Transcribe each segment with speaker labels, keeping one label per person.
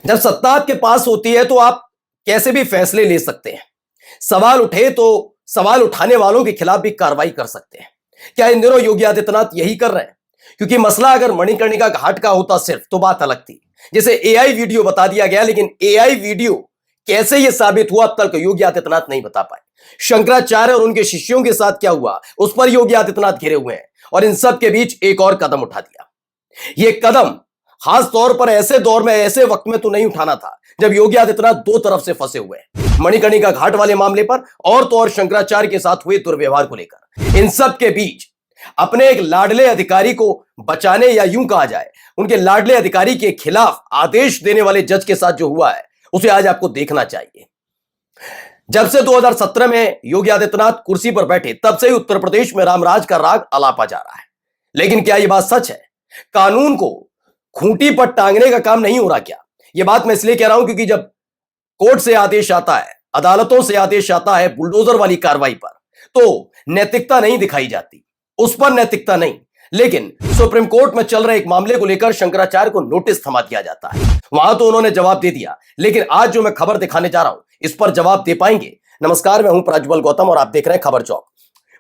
Speaker 1: जब सत्ता आपके पास होती है तो आप कैसे भी फैसले ले सकते हैं। सवाल उठे तो सवाल उठाने वालों के खिलाफ भी कार्रवाई कर सकते हैं। क्या इन दिनों योगी आदित्यनाथ यही कर रहे हैं? क्योंकि मसला अगर मणिकर्णिका घाट का होता सिर्फ तो बात अलग थी। जैसे एआई वीडियो बता दिया गया, लेकिन एआई वीडियो कैसे यह साबित हुआ अब तक योगी आदित्यनाथ नहीं बता पाए। शंकराचार्य और उनके शिष्यों के साथ क्या हुआ उस पर योगी आदित्यनाथ घिरे हुए हैं, और इन सब के बीच एक और कदम उठा दिया। यह कदम खास तौर पर ऐसे दौर में, ऐसे वक्त में तो नहीं उठाना था जब योगी आदित्यनाथ दो तरफ से फंसे हुए हैं, मणिकर्णिका घाट वाले मामले पर और तो और शंकराचार्य के साथ हुए दुर्व्यवहार को लेकर। इन सब के बीच अपने एक लाडले अधिकारी को बचाने, या यूं कहा जाए उनके लाडले अधिकारी के खिलाफ आदेश देने वाले जज के साथ जो हुआ है उसे आज आपको देखना चाहिए। जब से 2017 में योगी आदित्यनाथ कुर्सी पर बैठे तब से ही उत्तर प्रदेश में रामराज का राग अलापा जा रहा है। लेकिन क्या यह बात सच है? कानून को खूंटी पर टांगने का काम नहीं हो रहा क्या? यह बात मैं इसलिए कह रहा हूं क्योंकि जब कोर्ट से आदेश आता है, अदालतों से आदेश आता है बुलडोजर वाली कार्रवाई पर, तो नैतिकता नहीं दिखाई जाती, उस पर नैतिकता नहीं। लेकिन सुप्रीम कोर्ट में चल रहे एक मामले को लेकर शंकराचार्य को नोटिस थमा दिया जाता है। वहां तो उन्होंने जवाब दे दिया, लेकिन आज जो मैं खबर दिखाने जा रहा हूं इस पर जवाब दे पाएंगे? नमस्कार, मैं हूं प्रज्वल गौतम और आप देख रहे हैं खबर चौक।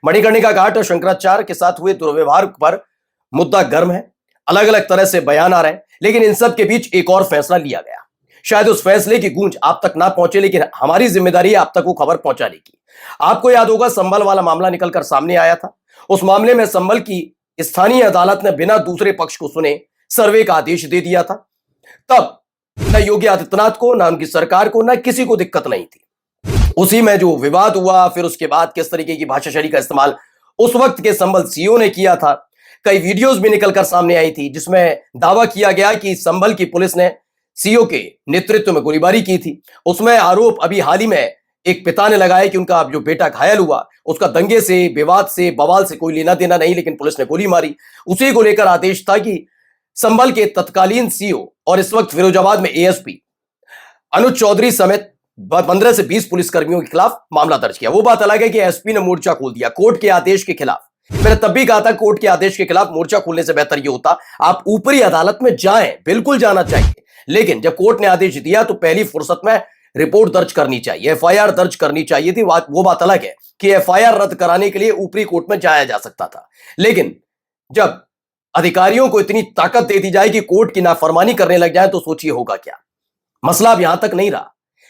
Speaker 1: मणिकर्णिका घाट और शंकराचार्य के साथ हुए दुर्व्यवहार पर मुद्दा गर्म है, अलग अलग तरह से बयान आ रहे हैं, लेकिन इन सब के बीच एक और फैसला लिया गया। शायद उस फैसले की गूंज आप तक ना पहुंचे, लेकिन हमारी जिम्मेदारी है आप तक वो खबर पहुंचाने की। आपको याद होगा संभल वाला मामला निकलकर सामने आया था। उस मामले में संभल की स्थानीय अदालत ने बिना दूसरे पक्ष को सुने सर्वे का आदेश दे दिया था। तब न योगी आदित्यनाथ को, न उनकी सरकार को, न किसी को दिक्कत नहीं थी। उसी में जो विवाद हुआ, फिर उसके बाद किस तरीके की भाषा शैली का इस्तेमाल उस वक्त के संभल सीईओ ने किया था, कई वीडियोस भी निकलकर सामने आई थी जिसमें दावा किया गया कि संभल की पुलिस ने सीईओ के नेतृत्व में गोलीबारी की थी। उसमें आरोप अभी हाल ही में एक पिता ने लगाया कि उनका जो बेटा घायल हुआ उसका दंगे से, विवाद से, बवाल से कोई लेना देना नहीं, लेकिन पुलिस ने गोली मारी। उसी को लेकर आदेश था कि संभल के तत्कालीन सीईओ और इस वक्त फिरोजाबाद में एएसपी अनुज चौधरी समेत 15 से 20 पुलिसकर्मियों के खिलाफ मामला दर्ज किया। वो बात अलग है कि एसपी ने मोर्चा खोल दिया कोर्ट के आदेश के खिलाफ। मैंने तब भी कहा था कोर्ट के आदेश के खिलाफ मोर्चा खोलने से बेहतर यह होता आप ऊपरी अदालत में जाएं, बिल्कुल जाना चाहिए। लेकिन जब कोर्ट ने आदेश दिया तो पहली फुर्सत में रिपोर्ट दर्ज करनी चाहिए, एफआईआर दर्ज करनी चाहिए थी। वो बात अलग है कि एफआईआर रद्द कराने के लिए ऊपरी कोर्ट में जाया जा सकता था। लेकिन जब अधिकारियों को इतनी ताकत दे दी जाए कि कोर्ट की नाफरमानी करने लग जाए तो सोचिए होगा क्या। मसला अब यहां तक नहीं रहा।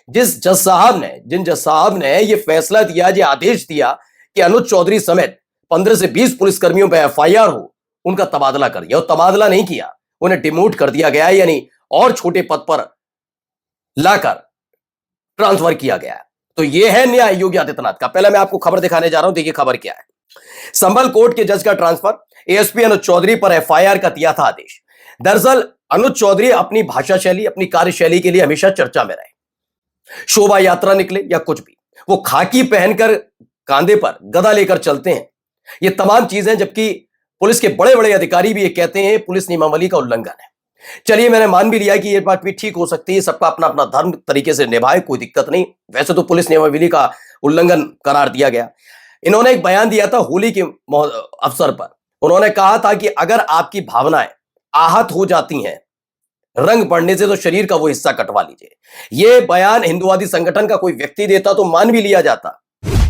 Speaker 1: जिन जज साहब ने यह फैसला दिया, यह आदेश दिया कि अनुज चौधरी समेत 15 से 20 पुलिसकर्मियों पर एफआईआर हो, उनका तबादला कर दिया। और तबादला नहीं किया, उन्हें डिमोट कर दिया गया, यानी और छोटे पद पर लाकर ट्रांसफर किया गया। तो यह है न्याय योगी आदित्यनाथ का। पहले मैं आपको खबर दिखाने जा रहा हूं, देखिए खबर क्या है। संभल कोर्ट के जज का ट्रांसफर, एएसपी अनुज चौधरी पर एफआईआर का दिया था आदेश। दरअसल अनुज चौधरी अपनी भाषा शैली, अपनी कार्यशैली के लिए हमेशा चर्चा में रहे। शोभा यात्रा निकले या कुछ भी, वो खाकी पहनकर कांधे पर गदा लेकर चलते हैं। ये तमाम चीजें, जबकि पुलिस के बड़े बड़े अधिकारी भी ये कहते हैं पुलिस नियमावली का उल्लंघन है। चलिए, मैंने मान भी लिया कि ये बात भी ठीक हो सकती है, सबका अपना अपना धर्म तरीके से निभाए, कोई दिक्कत नहीं। वैसे तो पुलिस नियमावली का उल्लंघन करार दिया गया। इन्होंने एक बयान दिया था होली के अवसर पर। उन्होंने कहा था कि अगर आपकी भावनाएं आहत हो जाती हैं रंग पड़ने से तो शरीर का वो हिस्सा कटवा लीजिए। यह बयान हिंदुवादी संगठन का कोई व्यक्ति देता तो मान भी लिया जाता।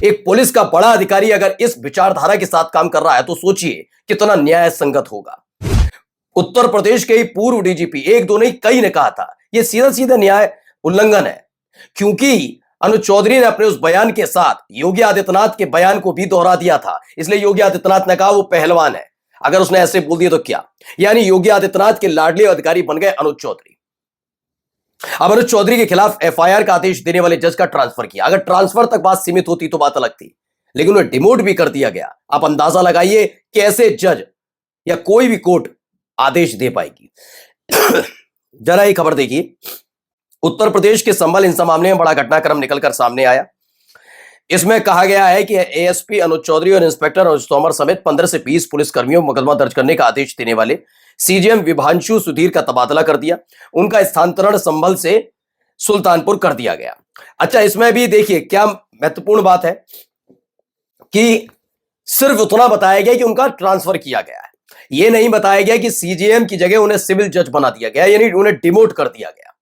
Speaker 1: एक पुलिस का बड़ा अधिकारी अगर इस विचारधारा के साथ काम कर रहा है तो सोचिए कितना न्याय संगत होगा। उत्तर प्रदेश के पूर्व डीजीपी, एक दो नहीं कई ने कहा था यह सीधा सीधा न्याय उल्लंघन है, क्योंकि अनुज चौधरी ने अपने उस बयान के साथ योगी आदित्यनाथ के बयान को भी दोहरा दिया था। इसलिए योगी आदित्यनाथ ने कहा वो पहलवान है। अगर उसने ऐसे बोल दिया तो क्या, यानी योगी आदित्यनाथ के लाडले अधिकारी बन गए अनुज चौधरी। अब अनुज चौधरी के खिलाफ एफआईआर का आदेश देने वाले जज का ट्रांसफर किया। अगर ट्रांसफर तक बात सीमित होती तो बात अलग थी, लेकिन उन्हें डिमोट भी कर दिया गया। आप अंदाजा लगाइए कैसे जज या कोई भी कोर्ट आदेश दे पाएगी। जरा ये खबर देखिए। उत्तर प्रदेश के संभल हिंसा मामले में बड़ा घटनाक्रम निकलकर सामने आया। इसमें कहा गया है कि एएसपी अनुज चौधरी और इंस्पेक्टर अनुज तोमर समेत 15 से 20 पुलिसकर्मियों मुकदमा दर्ज करने का आदेश देने वाले सीजीएम विभांशु सुधीर का तबादला कर दिया। उनका स्थानांतरण संभल से सुल्तानपुर कर दिया गया। अच्छा, इसमें भी देखिए क्या महत्वपूर्ण बात है कि सिर्फ उतना बताया गया कि उनका ट्रांसफर किया गया है। यह नहीं बताया गया कि सीजीएम की जगह उन्हें सिविल जज बना दिया गया, यानी उन्हें डिमोट कर दिया गया।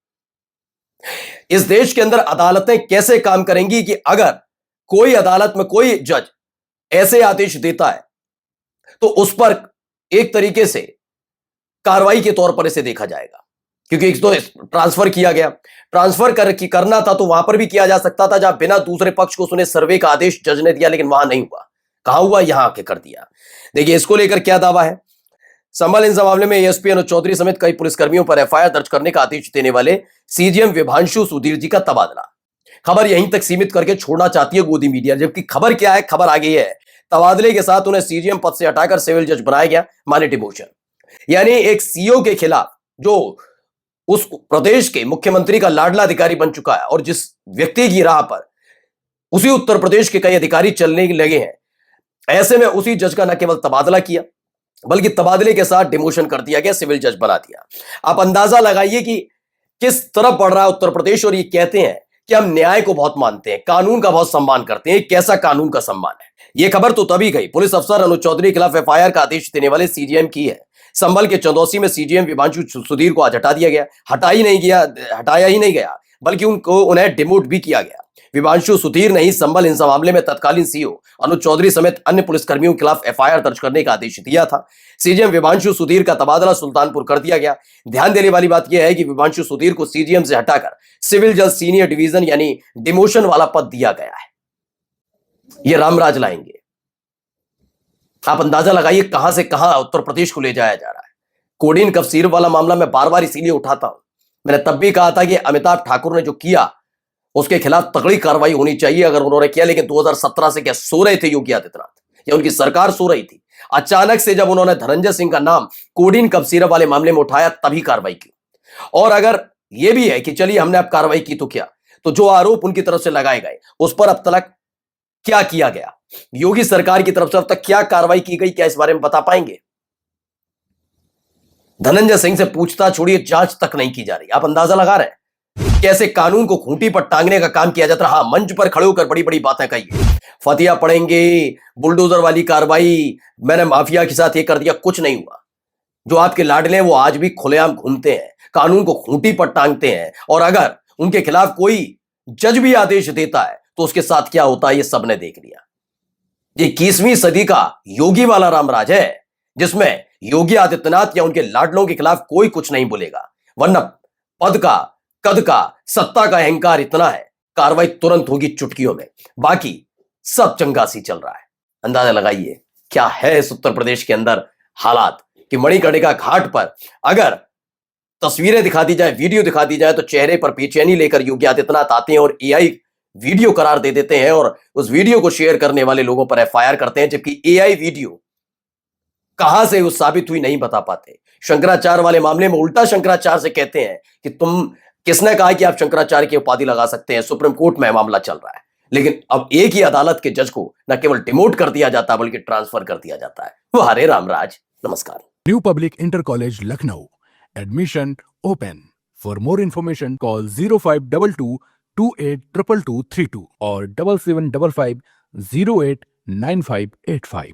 Speaker 1: इस देश के अंदर अदालतें कैसे काम करेंगी कि अगर कोई अदालत में कोई जज ऐसे आदेश देता है तो उस पर एक तरीके से कार्रवाई के तौर पर इसे देखा जाएगा, क्योंकि एक तो ट्रांसफर किया गया, ट्रांसफर करना था तो वहां पर भी किया जा सकता था जहां बिना दूसरे पक्ष को सुने सर्वे का आदेश जज ने दिया, लेकिन वहां नहीं हुआ। कहां हुआ? यहां आके कर दिया। देखिए इसको लेकर क्या दावा है। संभल हिंसा मामले में एएसपी अनुज चौधरी समेत कई पुलिसकर्मियों पर एफआईआर दर्ज करने का आदेश देने वाले सीजीएम विभांशु सुधीर जी का तबादला। खबर यहीं तक सीमित करके छोड़ना चाहती है गोदी मीडिया, जबकि खबर क्या है? खबर आगे है तबादले के साथ उन्हें सीजीएम पद से हटाकर सिविल जज बनाया गया, माने डिमोशन। यानी एक सीईओ के खिलाफ जो उस प्रदेश के मुख्यमंत्री का लाडला अधिकारी बन चुका है और जिस व्यक्ति की राह पर उसी उत्तर प्रदेश के कई अधिकारी चलने लगे हैं, ऐसे में उसी जज का न केवल तबादला किया बल्कि तबादले के साथ डिमोशन कर दिया गया, सिविल जज बना दिया। आप अंदाजा लगाइए कि किस तरफ बढ़ रहा है उत्तर प्रदेश। और ये कहते हैं कि हम न्याय को बहुत मानते हैं, कानून का बहुत सम्मान करते हैं। कैसा कानून का सम्मान है? यह खबर तो तभी गई पुलिस अफसर अनुज चौधरी के खिलाफ एफआईआर का आदेश देने वाले सीजीएम की है। संभल के चंदौसी में सीजीएम विभांशु सुधीर को आज हटा दिया गया। हटाया ही नहीं गया बल्कि उन्हें डिमोट भी किया गया। विभांशु सुधीर ने ही संभल हिंसा मामले में तत्कालीन सीईओ अनुज चौधरी समेत अन्य पुलिसकर्मियों के खिलाफ एफआईआर दर्ज करने का आदेश दिया था। सीजीएम विभांशु सुधीर का तबादला सुल्तानपुर कर दिया गया। ध्यान देने वाली बात यह है कि विभांशु सुधीर को सीजीएम से हटाकर सिविल जज सीनियर डिवीजन यानी डिमोशन वाला पद दिया गया है। यह रामराज लाएंगे। आप अंदाजा लगाइए कहां से कहां उत्तर प्रदेश को ले जाया जा रहा है। कोडीन कफ सिरप वाला मामला मैं बार बार इसीलिए उठाता हूं। मैंने तब भी कहा था कि अमिताभ ठाकुर ने जो किया उसके खिलाफ तगड़ी कार्रवाई होनी चाहिए अगर उन्होंने किया। लेकिन 2017 से क्या सो रहे थे योगी आदित्यनाथ या उनकी सरकार सो रही थी? अचानक से जब उन्होंने धनंजय सिंह का नाम कोडीन कफ सिरप वाले मामले में उठाया तभी कार्रवाई की। और अगर यह भी है कि चलिए हमने अब कार्रवाई की तो क्या, तो जो आरोप उनकी तरफ से लगाए गए उस पर अब तक क्या किया गया, योगी सरकार की तरफ से अब तक क्या कार्रवाई की गई, क्या इस बारे में बता पाएंगे? धनंजय सिंह से पूछताछ छोड़िए, जांच तक नहीं की जा रही। आप अंदाजा लगा रहे हैं कैसे कानून को खूंटी पर टांगने का काम किया जाता रहा। मंच पर खड़े होकर बड़ी बड़ी बातें कही, फतिया पड़ेंगे, बुलडोजर वाली कार्रवाई, मैंने माफिया के साथ ये कर दिया। कुछ नहीं हुआ। जो आपके लाडले हैं वो आज भी खुलेआम घूमते हैं, कानून को खूंटी पर टांगते हैं। और अगर उनके खिलाफ कोई जज भी आदेश देता है तो उसके साथ क्या होता है ये सबने देख लिया। ये 21वीं सदी का योगी वाला रामराज है जिसमें योगी आदित्यनाथ या उनके लाडलों के खिलाफ कोई कुछ नहीं बोलेगा, वरना पद का, कद का, सत्ता का अहंकार इतना है, कार्रवाई तुरंत होगी चुटकियों में। बाकी सब चंगासी चल रहा है। अंदाजा लगाइए क्या है इस उत्तर प्रदेश के अंदर हालात कि मणिकर्णिका घाट पर अगर तस्वीरें दिखा दी जाए, वीडियो दिखा दी जाए तो चेहरे पर बेचैनी लेकर योगी आदित्यनाथ आते हैं और एआई वीडियो करार दे देते हैं और उस वीडियो को शेयर करने वाले लोगों पर एफआईआर करते हैं, जबकि एआई वीडियो कहां से उस साबित हुई नहीं बता पाते। शंकराचार्य वाले मामले में उल्टा शंकराचार्य से कहते हैं कि तुम किसने कहा कि आप शंकराचार्य की उपाधि लगा सकते हैं। सुप्रीम कोर्ट में मामला चल रहा है, लेकिन अब एक ही अदालत के जज को न केवल डिमोट कर दिया जाता बल्कि ट्रांसफर कर दिया जाता है। वो हरे रामराज। नमस्कार।
Speaker 2: New public inter college Lucknow, admission open. For more information call 0522 282232 और 7755 089585।